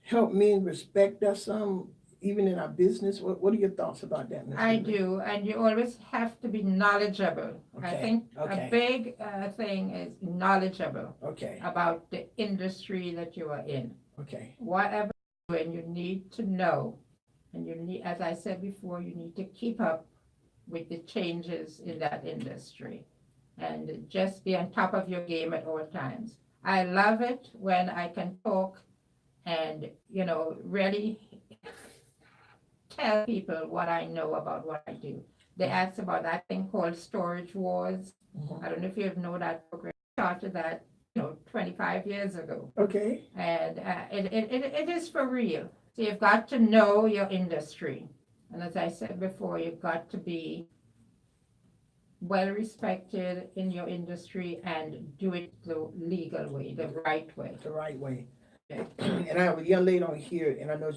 help men respect us some, even in our business. What are your thoughts about that, Ms. I Ridley? do, and you always have to be knowledgeable. I Okay, think okay. a big thing is knowledgeable Okay, about the industry that you are in. okay, Whatever you're doing, you need to know. And you need, as I said before, you need to keep up with the changes in that industry and just be on top of your game at all times. I love it when I can talk and, really tell people what I know about what I do. They asked about that thing called Storage Wars. Mhm. I don't know if you know that program. I started that, 25 years ago. okay, And it is for real. So you've got to know your industry. And as I said before, you've got to be well respected in your industry and do it the legal way, the right way. the right way. And I have a young lady on here, and I know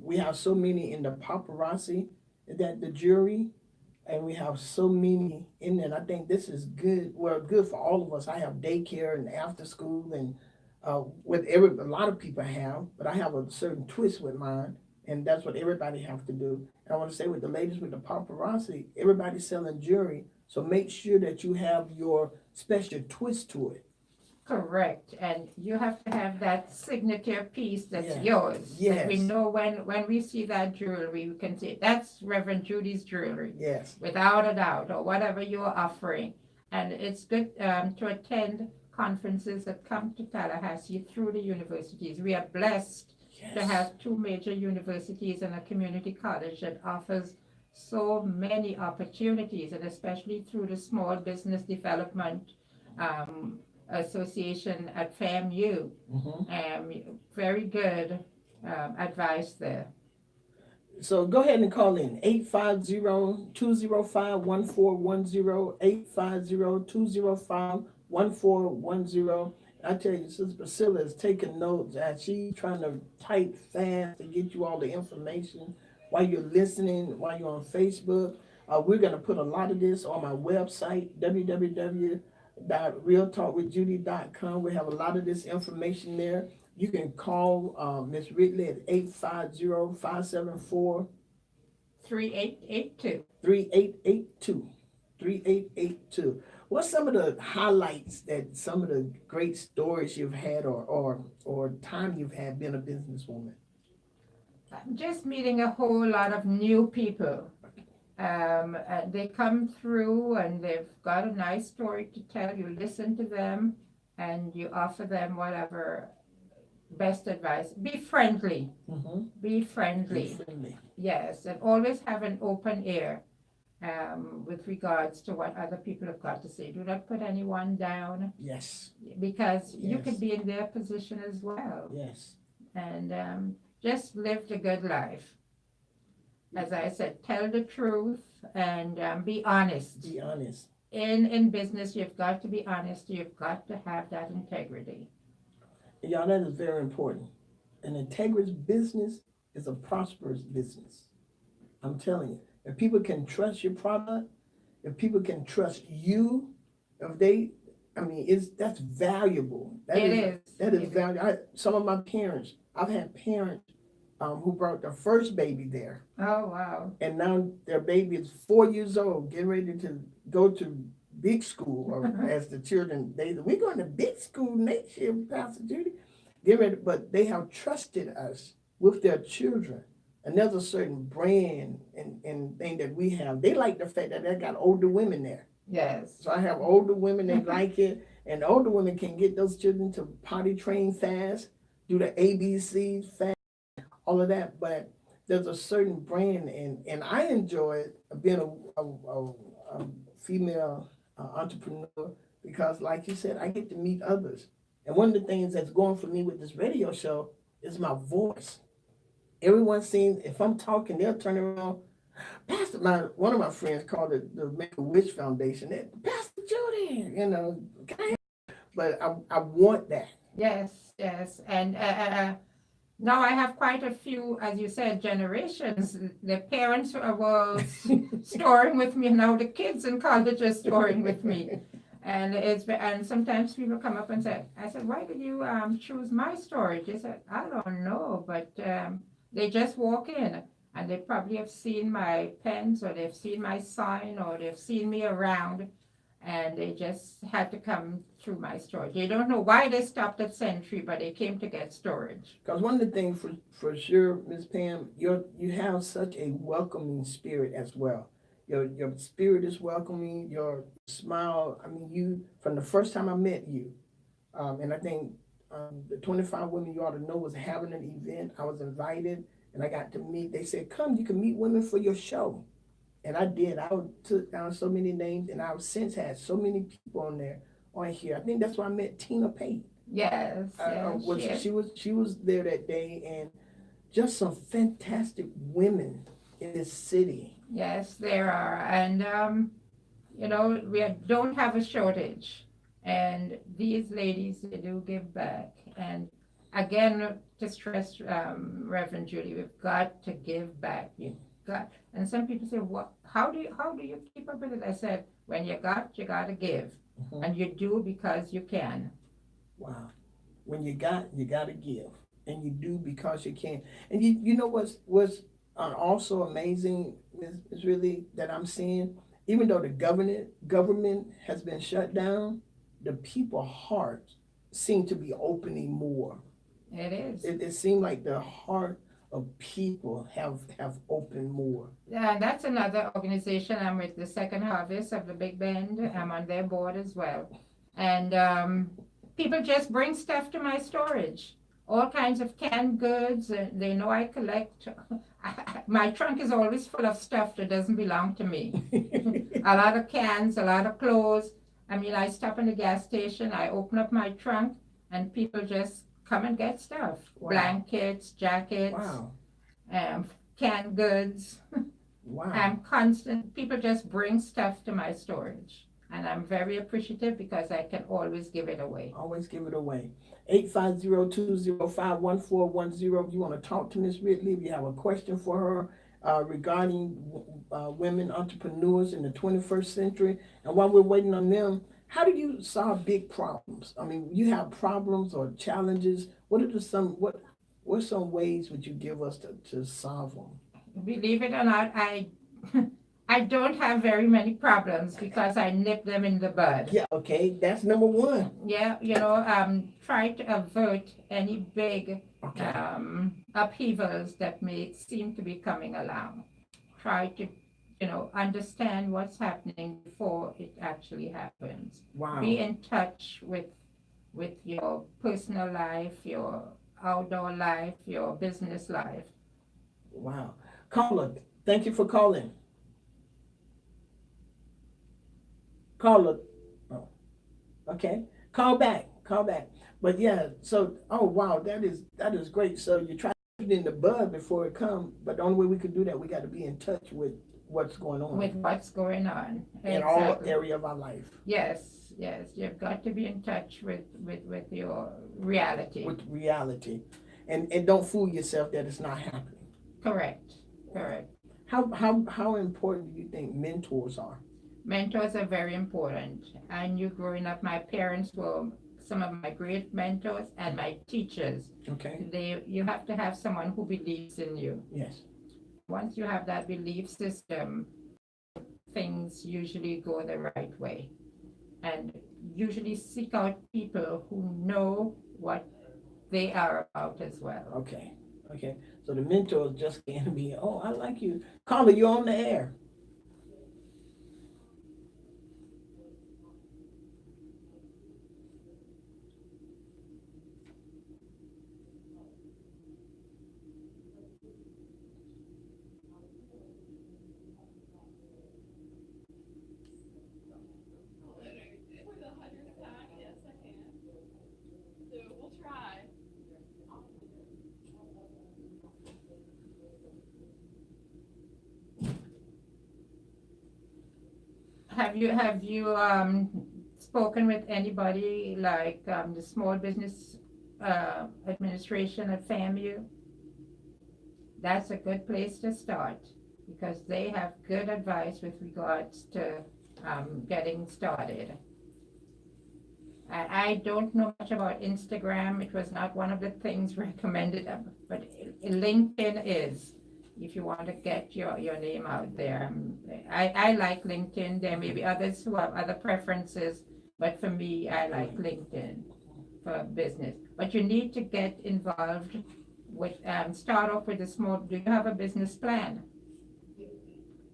we have so many in the paparazzi, that the jury, and we have so many in there. And I think this is good. Well, good for all of us. I have daycare and after school, and a lot of people have, but I have a certain twist with mine. And that's what everybody have to do. And I want to say with the ladies with the paparazzi, everybody's selling jewelry. So make sure that you have your special twist to it. Correct, and you have to have that signature piece that's Yeah. yours. That we Yes. know when we see that jewelry, we can say, that's Reverend Judy's jewelry, Yes. without a doubt, or whatever you're offering. And it's good to attend conferences that come to Tallahassee through the universities. We are blessed to Yes. have two major universities and a community college that offers so many opportunities, and especially through the Small Business Development um, Association at FAMU. Very good advice there. So go ahead and call in 850-205-1410, 850-205-1410. I tell you, Sister Priscilla is taking notes and she's trying to type fast to get you all the information while you're listening, while you're on Facebook. We're going to put a lot of this on my website, www.realtalkwithjudy.com. We have a lot of this information there. You can call Miss Ridley at 850-574 3882. 3882. 3882. What's some of the highlights that some of the great stories you've had or time you've had being a businesswoman? I'm just meeting a whole lot of new people. They come through and they've got a nice story to tell. You listen to them and you offer them whatever best advice. Be friendly. Be friendly. Be friendly. Yes, and always have an open ear with regards to what other people have got to say. Do not put anyone down. Yes. Because you Yes. could be in their position as well. Yes. And just live the good life. As I said, tell the truth and be honest. Be honest. In business, you've got to be honest. You've got to have that integrity. Y'all, that is very important. An integrous business is a prosperous business. I'm telling you. If people can trust your product, if people can trust you, that's valuable. That is valuable. Some of my parents, I've had parents who brought their first baby there. Oh, wow. And now their baby is 4 years old, getting ready to go to big school, or as the children, we're going to big school next year, Pastor Judy. Get ready, but they have trusted us with their children. And there's a certain brand and thing that we have. They like the fact that they got older women there. Yes. So I have older women, they like it. And older women can get those children to potty train fast, do the ABCs fast, all of that. But there's a certain brand, and I enjoy being a female entrepreneur because, like you said, I get to meet others. And one of the things that's going for me with this radio show is my voice. Everyone seems, if I'm talking, they'll turn around. One of my friends called it the Make-A-Wish Foundation. Pastor Judy, but I want that. Yes. And now I have quite a few, as you said, generations. The parents were storing with me, and now the kids in college are storing with me. And sometimes people come up and say, I said, why did you choose my storage? They said, I don't know, but they just walk in and they probably have seen my pens, or they've seen my sign, or they've seen me around, and they just had to come through my storage. They don't know why they stopped at Century, but they came to get storage. Because one of the things for sure, Ms. Pam, you have such a welcoming spirit as well. Your spirit is welcoming, your smile. You, from the first time I met you, and I think the 25 women you ought to know was having an event. I was invited, and I got to meet. They said, come, you can meet women for your show. And I did. I took down so many names, and I've since had so many people on here. I think that's why I met Tina Payne. Yes. She was there that day, and just some fantastic women in this city. Yes, there are. And, we don't have a shortage. And these ladies, they do give back. And again, to stress, Reverend Judy, we've got to give back. And some people say, "What? How do you keep up with it?" I said, when you got to give. And you do because you can. Wow. When you got to give. and you do because you can. And you know what's also amazing is really that I'm seeing, even though the government has been shut down, the people's hearts seem to be opening more. It is. It seemed like the heart of people have opened more. Yeah, that's another organization. I'm with the Second Harvest of the Big Bend. I'm on their board as well. And people just bring stuff to my storage, all kinds of canned goods. They know I collect. My trunk is always full of stuff that doesn't belong to me. A lot of cans, a lot of clothes. I mean, I stop in the gas station, I open up my trunk, and people just come and get stuff. Wow. Blankets, jackets, Wow. um, canned goods. Wow. I'm constant. People just bring stuff to my storage, and I'm very appreciative because I can always give it away. Always give it away. 850-205-1410. If you want to talk to Miss Ridley, if you have a question for her regarding women entrepreneurs in the 21st century, and while we're waiting on them, how do you solve big problems? I mean, you have problems or challenges. What's some ways would you give us to solve them? Believe it or not, I don't have very many problems because I nip them in the bud. Yeah, okay, that's number one. Yeah, try to avert any big Okay. upheavals that may seem to be coming along. Try to, understand what's happening before it actually happens. Wow. Be in touch with your personal life, your outdoor life, your business life. Wow. Caller, thank you for calling. Caller, oh, okay. Call back. But yeah, so wow, that is great. So you try to get it in the bud before it comes, but the only way we could do that, we got to be in touch with what's going on. With what's going on. In all area of our life. Yes, you've got to be in touch with your reality. With reality. And don't fool yourself that it's not happening. Correct. How important do you think mentors are? Mentors are very important. I knew growing up, my parents were some of my great mentors and my teachers. Okay. You have to have someone who believes in you. Yes. Once you have that belief system, things usually go the right way. And usually seek out people who know what they are about as well. Okay. So the mentors just can't be, oh, I like you. Caller, you're on the air. Have you spoken with anybody like the Small Business Administration at FAMU? That's a good place to start because they have good advice with regards to getting started. I don't know much about Instagram. It was not one of the things recommended, but LinkedIn is. If you want to get your name out there. I like LinkedIn. There may be others who have other preferences, but for me, I like LinkedIn for business. But you need to get involved with, start off with do you have a business plan?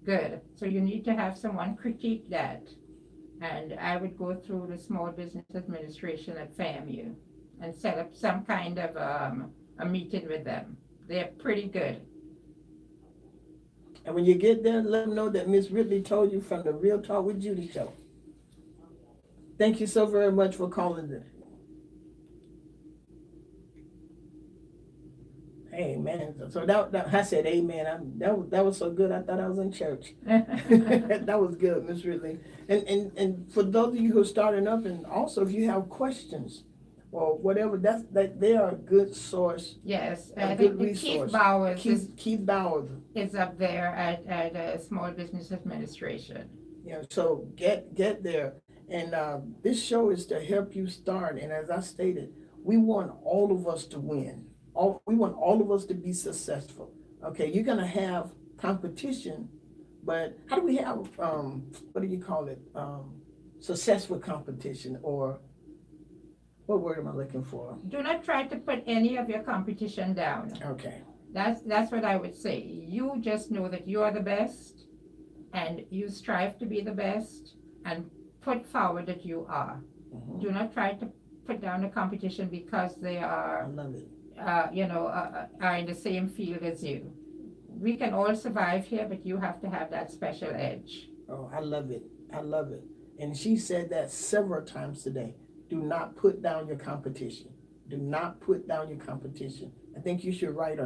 Good. So you need to have someone critique that. And I would go through the Small Business Administration at FAMU and set up some kind of a meeting with them. They're pretty good. And when you get there, let them know that Miss Ridley told you from the Real Talk with Judy show. Thank you so very much for calling in. Amen. So that I said amen. That was so good. I thought I was in church. That was good, Miss Ridley. And for those of you who are starting up, and also if you have questions or whatever, that they are a good source. Yes, a I good think resource. Keith Bowers is up there at Small Business Administration. Yeah, so get there. And this show is to help you start. And as I stated, we want all of us to win. we want all of us to be successful. Okay, you're gonna have competition, but how do we have what do you call it? Successful competition, or what word am I looking for? Do not try to put any of your competition down. Okay. That's what I would say. You just know that you are the best, and you strive to be the best, and put forward that you are. Do not try to put down the competition because they I are, love it. are in the same field as you. We can all survive here, but you have to have that special edge. Oh, I love it. I love it. And she said that several times today. Do not put down your competition. Do not put down your competition. I think you should write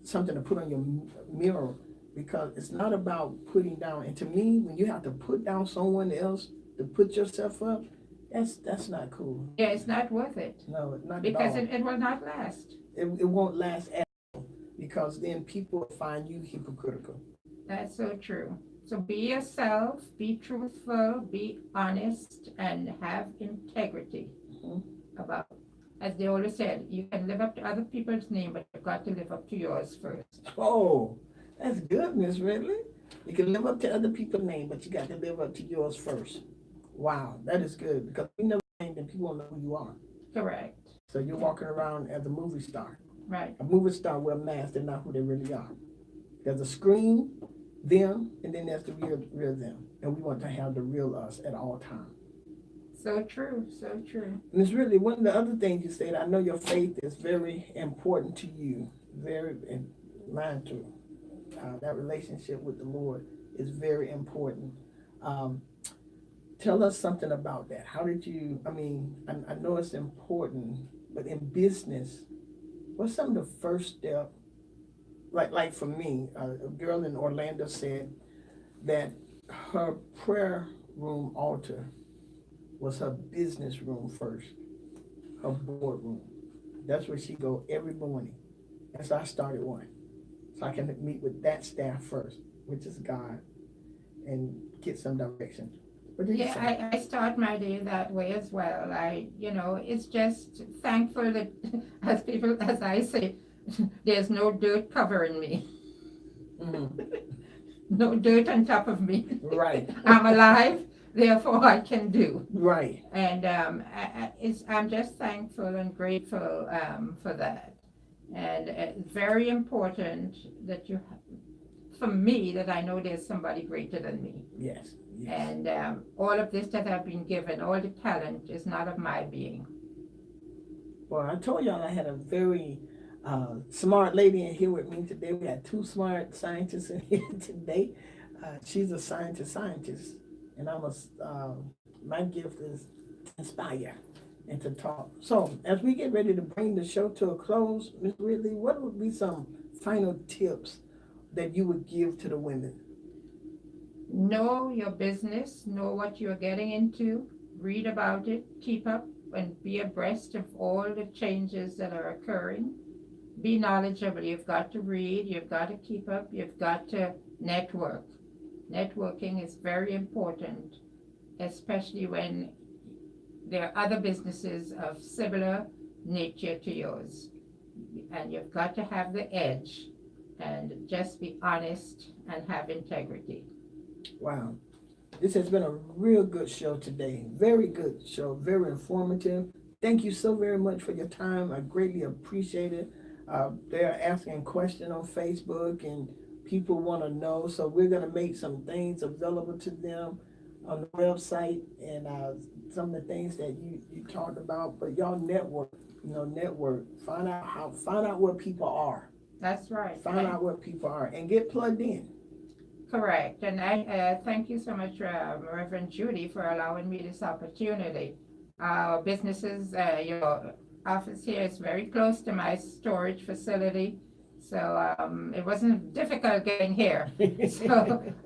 something to put on your mirror, because it's not about putting down. And to me, when you have to put down someone else to put yourself up, that's not cool. Yeah, it's not worth it No, not because at all. it will not last. It won't last at all, because then people find you hypocritical. That's so true. So be yourself, be truthful, be honest, and have integrity Mhm. about. As they always said, you can live up to other people's name, but you've got to live up to yours first. Oh, that's good, Miss Ridley. You can live up to other people's name, but you got to live up to yours first. Wow, that is good, because we never named and people don't know who you are. Correct. So you're walking around as a movie star. Right. A movie star wear masks, they're not who they really are. There's a screen, them, and then there's the real them. And we want to have the real us at all times. So true, so true. And it's really one of the other things you said. I know your faith is very important to you, very, and mine too. That relationship with the Lord is very important. Tell us something about that. How did you, I know it's important, but in business, what's some of the first step? Like for me, a girl in Orlando said that her prayer room altar was her business room first, her boardroom. That's where she go every morning. And so I started one. So I can meet with that staff first, which is God, and get some direction. What did you say? Yeah, I start my day that way as well. It's just thankful that, as I say, there's no dirt covering me, Mhm. no dirt on top of me. Right, I'm alive, therefore I can do. right. And I'm just thankful and grateful for that. And it's very important that for me, that I know there's somebody greater than me. Yes, yes. And all of this that I've been given, all the talent is not of my being. Well, I told y'all I had a very smart lady in here with me today. We had two smart scientists in here today. She's a scientist, and my gift is to inspire and to talk. So, as we get ready to bring the show to a close, Ms. Ridley, what would be some final tips that you would give to the women? Know your business, know what you're getting into, read about it, keep up and be abreast of all the changes that are occurring. Be knowledgeable. You've got to read, you've got to keep up, you've got to network. Networking is very important, especially when there are other businesses of similar nature to yours. And you've got to have the edge and just be honest and have integrity. Wow. This has been a real good show today. Very good show, very informative. Thank you so very much for your time. I greatly appreciate it. They're asking questions on Facebook and people want to know. So we're going to make some things available to them on the website, and some of the things that you talked about. But y'all network, Find out where people are. That's right. Find out where people are and get plugged in. Correct. And I thank you so much, Reverend Judy, for allowing me this opportunity. Our businesses, your office here is very close to my storage facility. So it wasn't difficult getting here.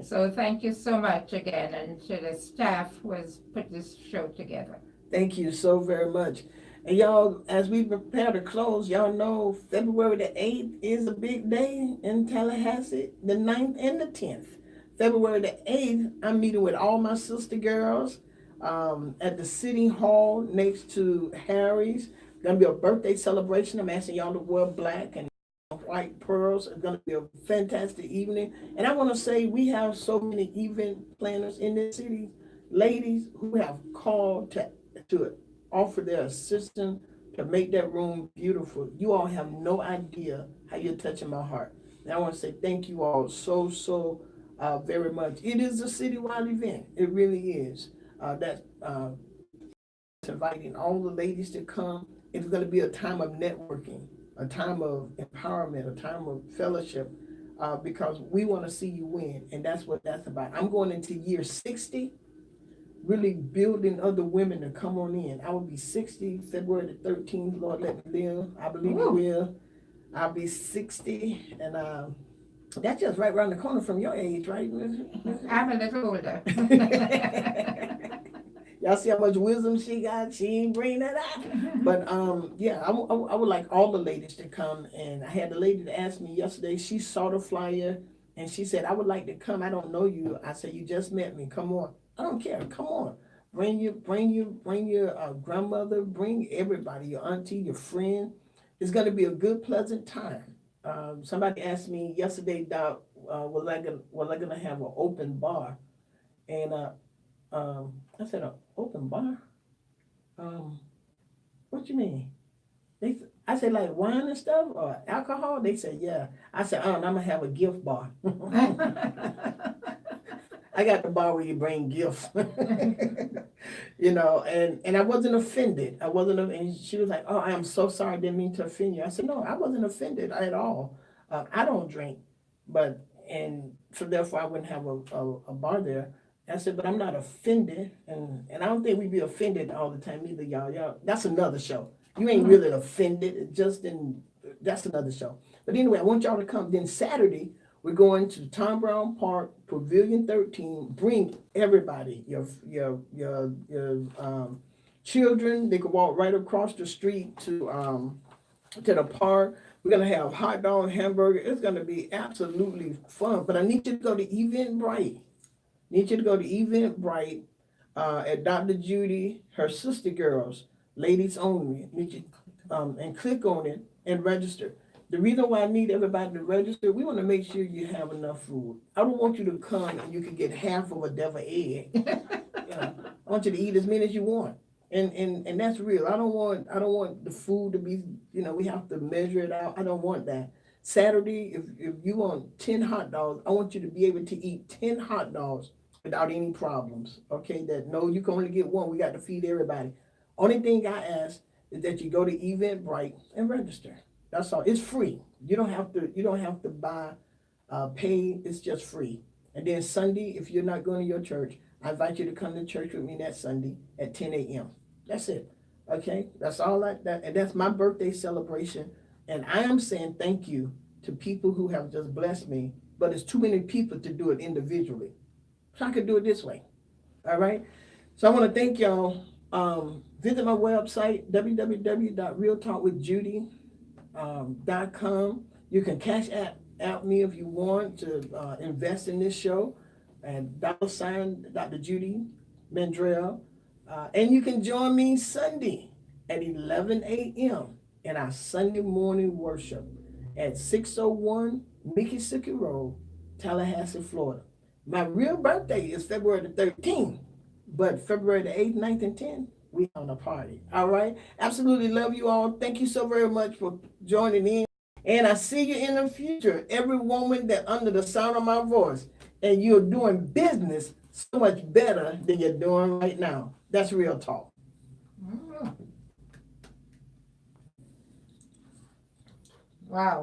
So thank you so much again, and to the staff who has put this show together. Thank you so very much. And y'all, as we prepare to close, y'all know February the 8th is a big day in Tallahassee, the 9th and the 10th. February the 8th, I'm meeting with all my sister girls at the City Hall next to Harry's Gonna be a birthday celebration. I'm asking y'all to wear black and white pearls. It's gonna be a fantastic evening. And I want to say we have so many event planners in this city, ladies who have called to offer their assistance to make that room beautiful. You all have no idea how you're touching my heart. And I want to say thank you all so very much. It is a citywide event. It really is. That's inviting all the ladies to come. It's going to be a time of networking, a time of empowerment, a time of fellowship, because we want to see you win, and that's what that's about. I'm going into year 60, really building other women to come on in. I will be 60 February the 13th. Lord, let me live. I believe He will. I'll be 60, and that's just right around the corner from your age, right? I'm a little older. Y'all see how much wisdom she got? She ain't bring that out. But yeah, I would like all the ladies to come. And I had a lady that asked me yesterday. She saw the flyer and she said, "I would like to come. I don't know you." I said, "You just met me. Come on." I don't care. Come on. Bring your grandmother. Bring everybody. Your auntie, your friend. It's going to be a good, pleasant time. Somebody asked me yesterday, Doc, was I gonna have an open bar? And I said, an open bar? What you mean? I said, like wine and stuff or alcohol? They said, yeah. I said, I'm gonna have a gift bar. I got the bar where you bring gifts. You know, and I wasn't offended. And she was like, "Oh, I am so sorry. I didn't mean to offend you." I said, "No, I wasn't offended at all. I don't drink, and so therefore I wouldn't have a bar there." I said, "But I'm not offended, and I don't think we be offended all the time either, y'all. Y'all, that's another show. You ain't really offended. That's another show. But anyway, I want y'all to come. Then Saturday, we're going to Tom Brown Park, Pavilion 13. Bring everybody, your children. They can walk right across the street to the park. We're gonna have hot dog, hamburger. It's gonna be absolutely fun. But I need you to go to Eventbrite. At Dr. Judy, her sister girls, ladies only. Need you and click on it and register. The reason why I need everybody to register, we want to make sure you have enough food. I don't want you to come and you can get half of a deviled egg. I want you to eat as many as you want. And that's real. I don't want the food to be, we have to measure it out. I don't want that. Saturday, if you want 10 hot dogs, I want you to be able to eat 10 hot dogs without any problems. Okay, you can only get one. We got to feed everybody. Only thing I ask is that you go to Eventbrite and register. That's all. It's free. You don't have to buy, pay. It's just free. And then Sunday, if you're not going to your church, I invite you to come to church with me that Sunday at 10 a.m. That's it. Okay? That's all and that's my birthday celebration. And I am saying thank you to people who have just blessed me, but it's too many people to do it individually. So I could do it this way. All right? So I want to thank y'all. Visit my website, www.realtalkwithjudy.com. You can cash out me if you want to invest in this show, and $ Dr. Judy Mandrell. And you can join me Sunday at 11 a.m. in our Sunday morning worship at 601 Mickey Road, Tallahassee, Florida. My real birthday is February the 13th, but February the 8th, 9th, and 10th, we on a party. All right? Absolutely love you all. Thank you so very much for joining in. And I see you in the future. Every woman that under the sound of my voice, and you're doing business so much better than you're doing right now. That's real talk. Wow.